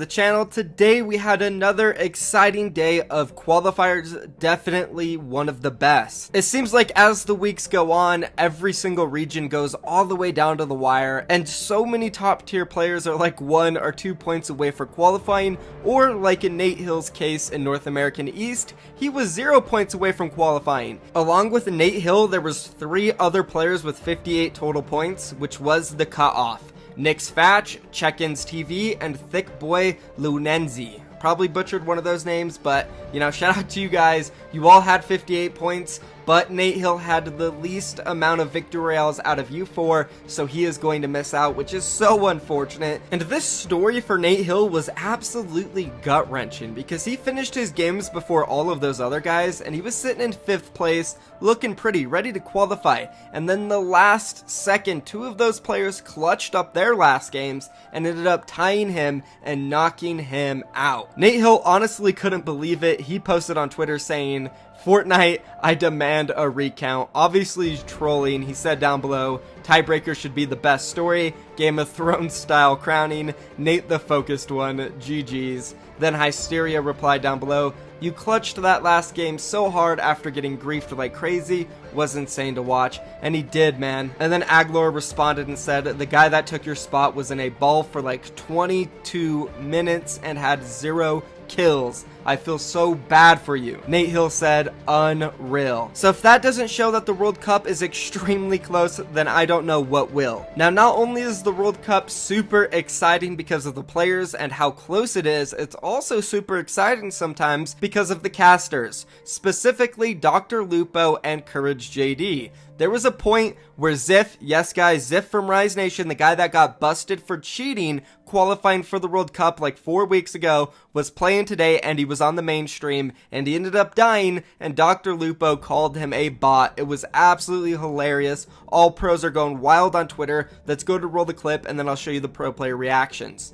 The channel. Today we had another exciting day of qualifiers, definitely one of the best. It seems like as the weeks go on, every single region goes all the way down to the wire, and so many top tier players are like 1 or 2 points away for qualifying, or like in Nate Hill's case in North American East, he was 0 points away from qualifying. Along with Nate Hill, there was 3 other players with 58 total points, which was the cutoff. Nix Fatch, Check-Ins TV, and Thick Boy Lunenzi. Probably butchered one of those names, but, you know, shout out to you guys. You all had 58 points, but Nate Hill had the least amount of victory royales out of you 4, so he is going to miss out, which is so unfortunate. And this story for Nate Hill was absolutely gut-wrenching, because he finished his games before all of those other guys, and he was sitting in 5th place, looking pretty, ready to qualify. And then the last second, 2 of those players clutched up their last games and ended up tying him and knocking him out. Nate Hill honestly couldn't believe it. He posted on Twitter saying, "Fortnite, I demand a recount." Obviously he's trolling. He said down below, "Tiebreaker should be the best story. Game of Thrones style crowning. Nate the focused one. GG's." Then Hysteria replied down below, "You clutched that last game so hard after getting griefed like crazy. Was insane to watch." And he did, man. And then Aglor responded and said, "The guy that took your spot was in a ball for like 22 minutes and had 0 kills. I feel so bad for you." Nate Hill said, "Unreal." So if that doesn't show that the World Cup is extremely close, then I don't know what will. Now, not only is the World Cup super exciting because of the players and how close it is, it's also super exciting sometimes because of the casters, specifically Dr. Lupo and Courage JD. There was a point where Ziff, yes guys, Ziff from Rise Nation, the guy that got busted for cheating qualifying for the World Cup like 4 weeks ago, was playing today and he was on the mainstream and he ended up dying, and Dr. Lupo called him a bot. It was absolutely hilarious. All pros are going wild on Twitter. Let's go to roll the clip and then I'll show you the pro player reactions.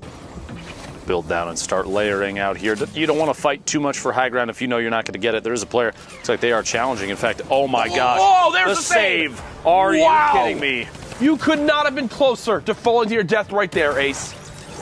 Build down and start layering out here. You don't want to fight too much for high ground if you know you're not going to get it. There is a player. Looks like they are challenging. In fact, oh my gosh. Oh, there's the save. Are you kidding me? You could not have been closer to falling to your death right there, Ace.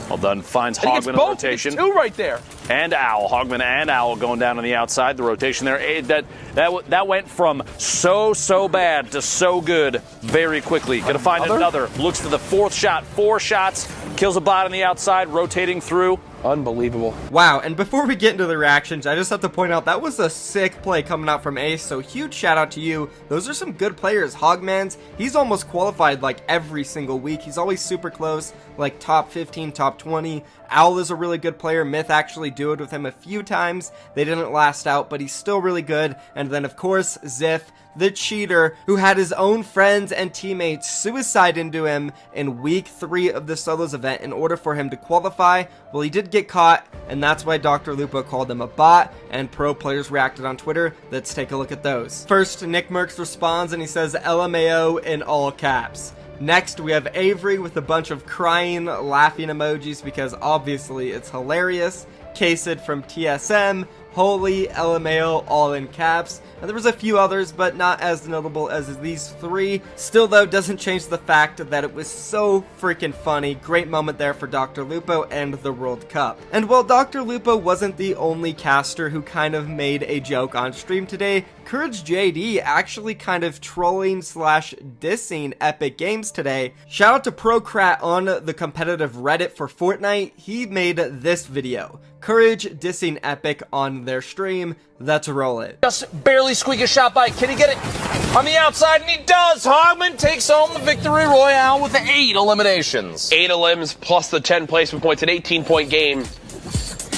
Well done. Finds Hogman in rotation. It's 2 right there. And Owl. Hogman and Owl going down on the outside. The rotation there. That went from so bad to so good very quickly. Gonna find another. Looks for the 4th shot. 4 shots. Kills a bot on the outside. Rotating through. Unbelievable. Wow, and before we get into the reactions, I just have to point out that was a sick play coming out from Ace, so huge shout out to you. Those are some good players. Hogman's, he's almost qualified like every single week. He's always super close, like top 15, top 20. Owl is a really good player. Myth actually duoed with him a few times. They didn't last out, but he's still really good. And then of course, Ziff, the cheater, who had his own friends and teammates suicide into him in week 3 of the solos event in order for him to qualify. Well, he did get caught, and that's why Dr. Lupo called him a bot, and pro players reacted on Twitter. Let's take a look at those. First, Nick Merckx responds and he says LMAO in all caps. Next, we have Avery with a bunch of crying, laughing emojis because obviously it's hilarious. Kasid from TSM, Holy, LMAO, all in caps. And there was a few others, but not as notable as these 3. Still though, doesn't change the fact that it was so freaking funny. Great moment there for Dr. Lupo and the World Cup. And while Dr. Lupo wasn't the only caster who kind of made a joke on stream today, Courage JD actually kind of trolling / dissing Epic Games today. Shout out to Procrat on the competitive Reddit for Fortnite. He made this video. Courage dissing Epic on their stream. Let's roll it. Just barely squeak a shot by. Can he get it on the outside? And he does. Hogman takes home the victory royale with 8 eliminations. 8 elims plus the 10 placement points, an 18-point game.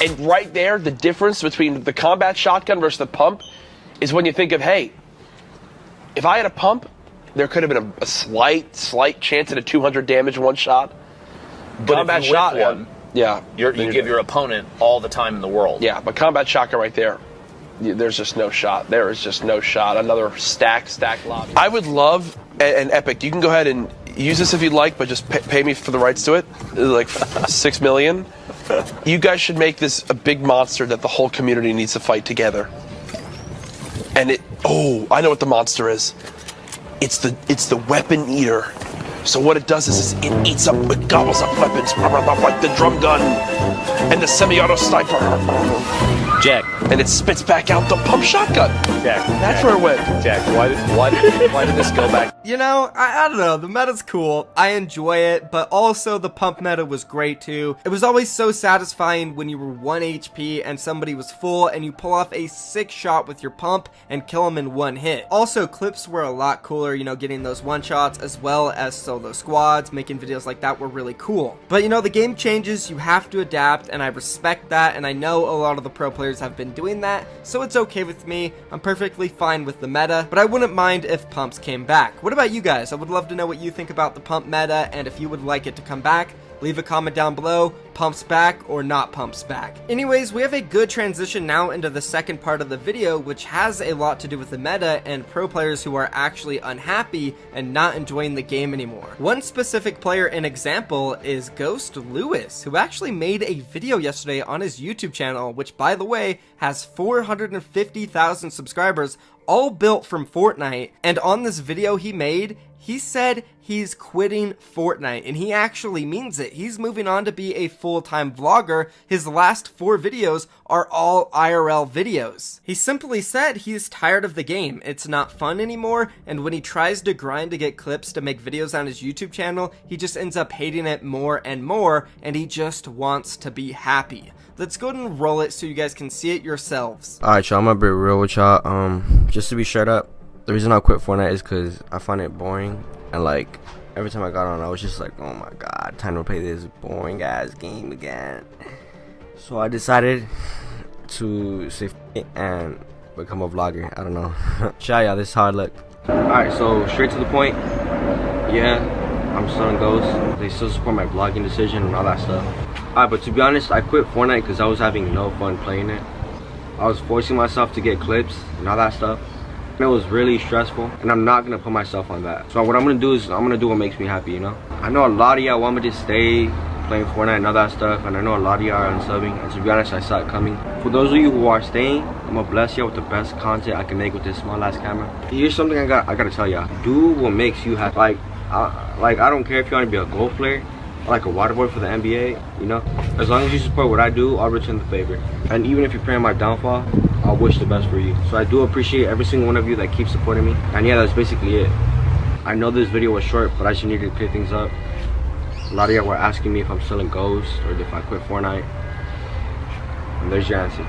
And right there, the difference between the combat shotgun versus the pump is when you think of, hey, if I had a pump, there could have been a slight chance at a 200 damage one shot. But combat shotgun, yeah, you give your opponent all the time in the world. Yeah, but combat shotgun right there, there's just no shot. There is just no shot. Another stack lobby. I would love an Epic. You can go ahead and use this if you'd like, but just pay me for the rights to it, like $6 million. You guys should make this a big monster that the whole community needs to fight together. And I know what the monster is. It's the weapon eater. So what it does is it eats up, it gobbles up weapons, like the drum gun and the semi-auto sniper. Jack. And it spits back out the pump shotgun. Jack. That's where it went. Jack, why did this go back? You know, I don't know, the meta's cool, I enjoy it, but also the pump meta was great too. It was always so satisfying when you were 1 HP and somebody was full and you pull off a sick shot with your pump and kill them in 1 hit. Also, clips were a lot cooler, you know, getting those one shots as well as solo squads, making videos like that were really cool. But you know, the game changes, you have to adapt, and I respect that, and I know a lot of the pro players have been doing that, so it's okay with me. I'm perfectly fine with the meta, but I wouldn't mind if pumps came back. What about you guys? I would love to know what you think about the pump meta, and if you would like it to come back. Leave a comment down below, pumps back or not pumps back. Anyways, we have a good transition now into the second part of the video, which has a lot to do with the meta and pro players who are actually unhappy and not enjoying the game anymore. One specific player and example is Ghost Lewis, who actually made a video yesterday on his YouTube channel, which by the way has 450,000 subscribers, all built from Fortnite. And on this video he made, he said he's quitting Fortnite, and he actually means it. He's moving on to be a full-time vlogger. His last 4 videos are all IRL videos. He simply said he's tired of the game. It's not fun anymore, and when he tries to grind to get clips to make videos on his YouTube channel, he just ends up hating it more and more, and he just wants to be happy. Let's go ahead and roll it so you guys can see it yourselves. Alright, y'all, I'm gonna be real with y'all. Just to be straight up, the reason I quit Fortnite is because I find it boring, and like every time I got on I was just like, oh my god, time to play this boring ass game again. So I decided to say f it and become a vlogger. I don't know. Shout y'all, this is how I look. Alright, so straight to the point. Yeah, I'm still in Ghost. They still support my vlogging decision and all that stuff. Alright, but to be honest, I quit Fortnite because I was having no fun playing it. I was forcing myself to get clips and all that stuff. It was really stressful, and I'm not gonna put myself on that. So what I'm gonna do is I'm gonna do what makes me happy, you know. I know a lot of y'all want me to stay playing Fortnite and all that stuff, and I know a lot of y'all are unsubbing, and to be honest, I saw it coming. For those of you who are staying, I'm gonna bless y'all with the best content I can make with this small ass camera. Here's something I gotta tell y'all: do what makes you happy. Like I don't care if you want to be a golf player or like a water boy for the NBA, you know. As long as you support what I do, I'll return the favor. And even if you're praying my downfall, I wish the best for you. So I do appreciate every single one of you that keeps supporting me. And yeah, that's basically it. I know this video was short, but I just needed to clear things up. A lot of y'all were asking me if I'm still in Ghost or if I quit Fortnite. And there's your answer.